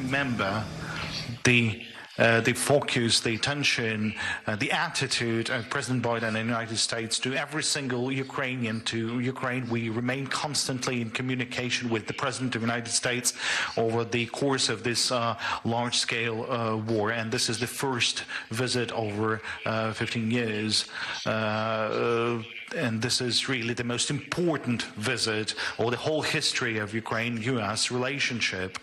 remember the focus, the attention, the attitude of President Biden and the United States to every single Ukrainian, to Ukraine. We remain constantly in communication with the President of the United States over the course of this large-scale war. And this is the first visit over 15 years. And this is really the most important visit or the whole history of Ukraine-US relationship.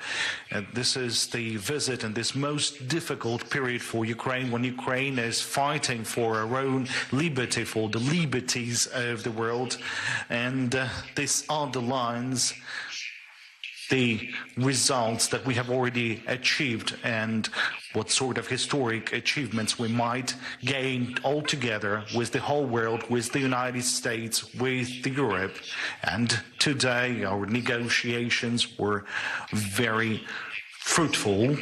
This is the visit in this most difficult period for Ukraine, when Ukraine is fighting for our own liberty, for the liberties of the world. And this underlines the results that we have already achieved and what sort of historic achievements we might gain all together with the whole world, with the United States, with Europe. And today our negotiations were very fruitful.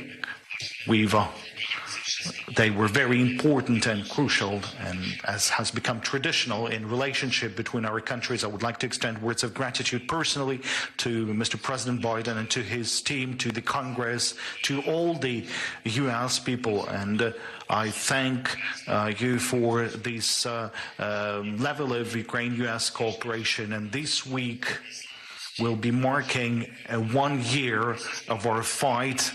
They were very important and crucial, and as has become traditional in relationship between our countries, I would like to extend words of gratitude personally to Mr. President Biden and to his team, to the Congress, to all the US people, and I thank you for this level of Ukraine-US cooperation. And this week will be marking 1 year of our fight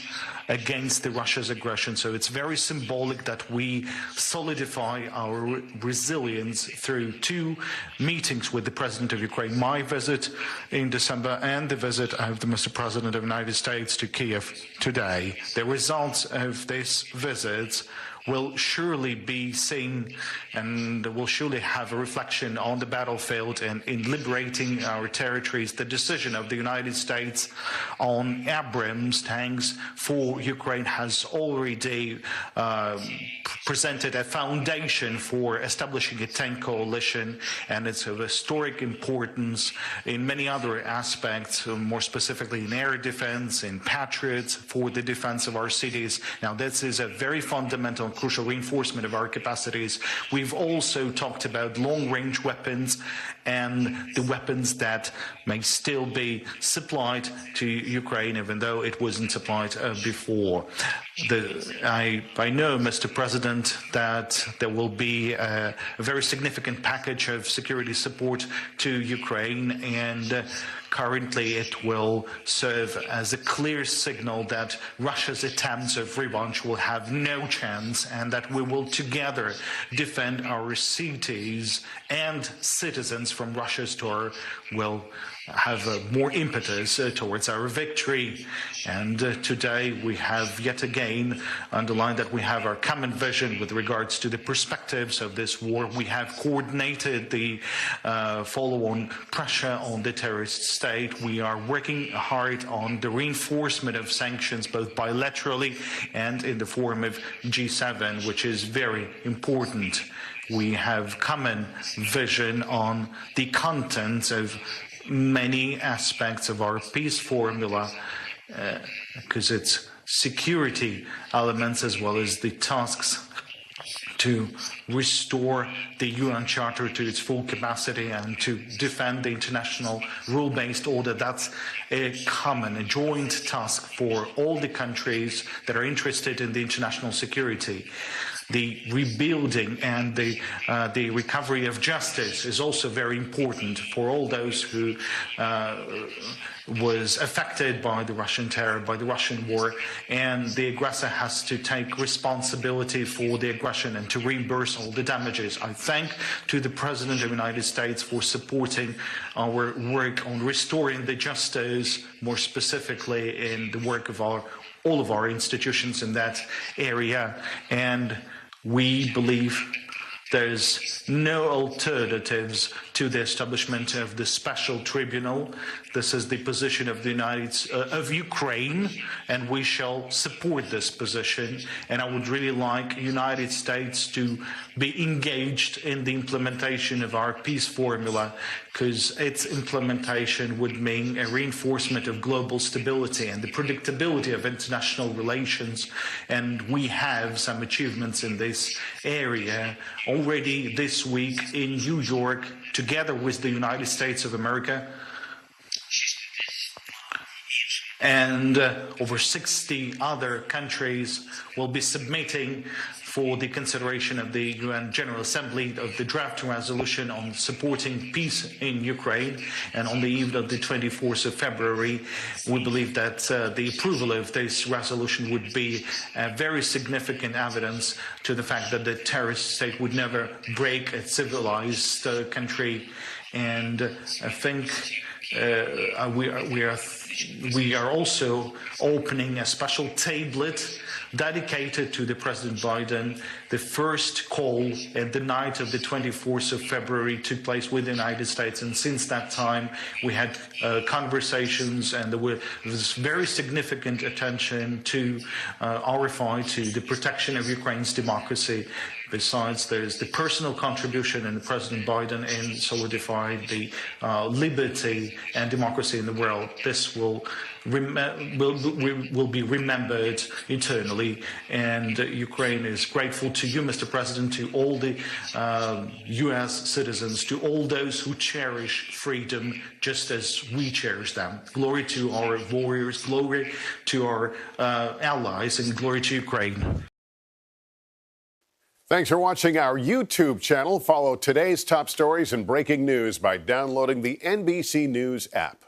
against Russia's aggression. So it's very symbolic that we solidify our resilience through 2 meetings with the President of Ukraine, my visit in December and the visit of the Mr. President of the United States to Kiev today. The results of this visit will surely be seen and will surely have a reflection on the battlefield and in liberating our territories. The decision of the United States on Abrams tanks for Ukraine has already presented a foundation for establishing a tank coalition, and it's of historic importance in many other aspects, more specifically in air defense, in Patriots, for the defense of our cities. Now, this is a very fundamental and crucial reinforcement of our capacities. We've also talked about long-range weapons and the weapons that may still be supplied to Ukraine, even though it wasn't supplied before. I know, Mr. President, that there will be a very significant package of security support to Ukraine, and currently it will serve as a clear signal that Russia's attempts of revanche will have no chance, and that we will together defend our cities and citizens from Russia's terror, will have more impetus towards our victory. And today we have yet again underlined that we have our common vision with regards to the perspectives of this war. We have coordinated the follow-on pressure on the terrorist state. We are working hard on the reinforcement of sanctions, both bilaterally and in the form of G7, which is very important. We have common vision on the contents of many aspects of our peace formula, because it's security elements as well as the tasks to restore the UN Charter to its full capacity and to defend the international rule-based order. That's a common, a joint task for all the countries that are interested in the international security. The rebuilding and the recovery of justice is also very important for all those who was affected by the Russian terror, by the Russian war, and the aggressor has to take responsibility for the aggression and to reimburse all the damages. I thank to the President of the United States for supporting our work on restoring the justice, more specifically in the work of all of our institutions in that area. And we believe there's no alternatives to the establishment of the special tribunal. This is the position of of Ukraine, and we shall support this position. And I would really like the United States to be engaged in the implementation of our peace formula, because its implementation would mean a reinforcement of global stability and the predictability of international relations. And we have some achievements in this area already this week in New York, together with the United States of America. And over 60 other countries will be submitting for the consideration of the UN General Assembly of the draft resolution on supporting peace in Ukraine. And on the eve of the 24th of February, we believe that the approval of this resolution would be very significant evidence to the fact that the terrorist state would never break a civilized country. And I think we are also opening a special tablet dedicated to the President Biden. The first call at the night of the 24th of February took place with the United States, and since that time we had conversations, and there was very significant attention to RFI, to the protection of Ukraine's democracy. Besides, there's the personal contribution in President Biden in solidifying the liberty and democracy in the world. This will be remembered eternally, and Ukraine is grateful to you, Mr. President, to all the U.S. citizens, to all those who cherish freedom just as we cherish them. Glory to our warriors, glory to our allies, and glory to Ukraine. Thanks for watching our YouTube channel. Follow today's top stories and breaking news by downloading the NBC News app.